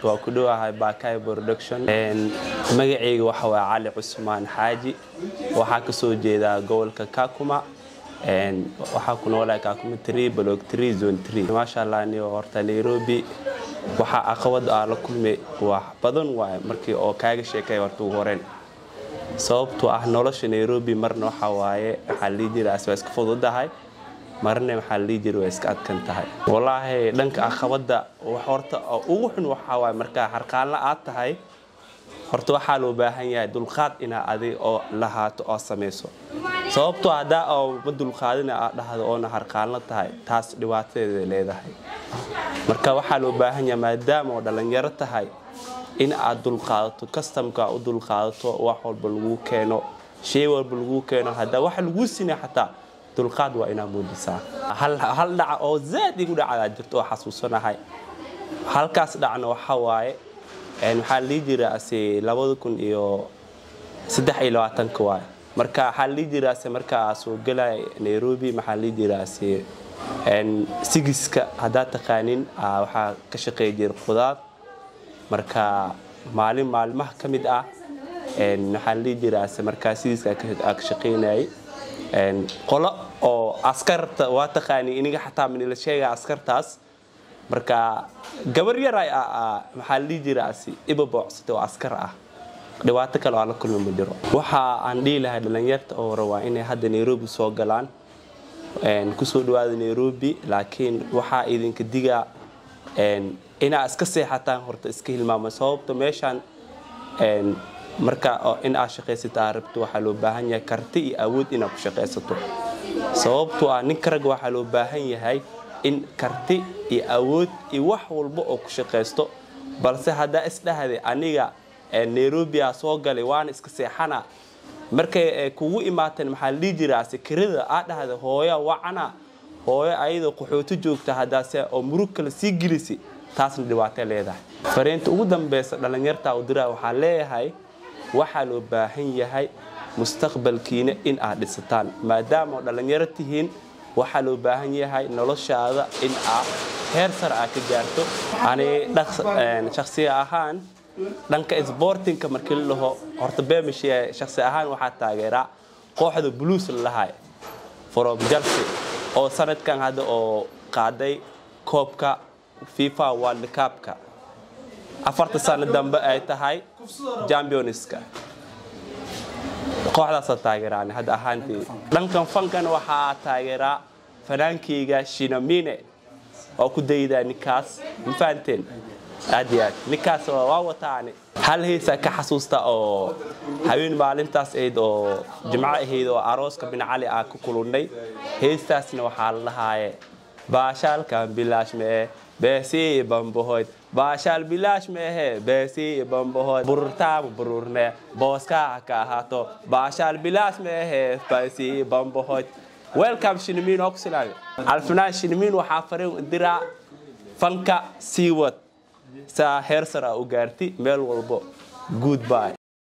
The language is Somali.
waa ku dhawahay Baakay Production magacayga waxa waa Cali Cusmaan Xaaji waxa ka soo jeeda gobolka Kakuma waxa ku noolaa Kakuma 3 block 3 zone 3 ma sha Allah ni horta Nairobi waxa aqwad la kulmay wax badan waay markii oo kaaga sheekay horta ugu horeen sababtoo ah nolosha Nairobi marna waxa waaye waxa la jira asbaas ka fududahay marna waxa la jiro way iska adkan tahay wallahi dhanka aqwada wax horta ugu xun waxa waaye marka harqaan la aad tahay horta waxa loo baahan yahay dulqaad ina adiga oo lahaato oo sameeyso sababtoo ah oo dulqaadina aad dhahdo oo harqaan la tahay taas dhibaateeda leedahay marka waxa loo baahan yahay maadaama dhalinyaro tahay in aad dulqaadato customka u dulqaadato wax walba lagu keeno shay walba lagu keeno hada wax lagu sinay xataa dulqaad waa ina muujisaa hal dhac oo zaad igu dhacay jirto xasuusanahay halkaas dhacna waxa waaye waxa la jira asii 2023 waay marka waxa la jira asii marka soo galay Nairobi waxa la jira asii sigiska hada taqaanin waxa ka shaqeey jir qudaad marka maalmaha kamid ah waxa la jira asii marka sigiska ka shaqeynay qolo oo askarta waa taqaani iniga xataa min la sheegay askartaas marka gabar yar ay waxa la jira asii iba boocsatay oo askar ah dhawaato kale oo la kulmay ma jiro waxa aan dhiilahay dhalinyarta oo rabaa inay hadda Nairobi soo galaan ku soo dhawaada Nairobi laakiin waxa idinka diga ina iska seexataan horta iska hilmaamo sababta meeshan marka in aad shaqeysato arabto waxa loo baahan yahay karti iyo awood inaad ku shaqeysato sababtoo ah nin rag waxa loo baahan yahay in karti iyo awood iyo wax walba oo ku shaqeysto balse hada isdhaahday aniga Nairobi soo galay waan iska seexana markay kugu imaateen maxaa la jiraa kirada aad dhahday hooyo wacana hooyo ayada qaxooto joogta hadaase oo murug kala sii gilisi taasna dhibaato leedahay fariinta ugu dambaysa dhalinyarta u diraa waxa leeyahay waxa loo baahan yahay mustaqbalkiina in aad dhisataan maadaama dhalinyaro tihiin waxa loo baahan yahay noloshaada in aad heer sare ka gaarto ani shakhsi ahaan dhanka sportingka markii la laho horta beemishay shakhsi ahaan waxa taageera kooxda blues lahaay from Chelsea oo sanadkan hada oo qaaday koobka FIFA World Cup-ka afarta sano dambe ay tahay championska kooxdaas taageeraan hada ahaantii dhankan fankan waxa taageera fanaankeyga Shinamine oo ku dayda nikaas infanten aadiyaad nikaas waa wataani hal heesa ka xasuusta oo habeen maalintaas eed oo jimco ahayd oo arooska bin Cali ku kulunay heestaasna waxa la lahaayay baashaalka bilaash mee beesi bambohoyd baashal bilaash meehe beesi bambohoyd burtaab bururne booska ka ahaato baashal bilaash meehe beesi bambohoyd welcome Shinamine Oxlade alfanaan Shinamine waxa farin dira fanka siiwad sa heer sare u gaartay meel walbo goodbye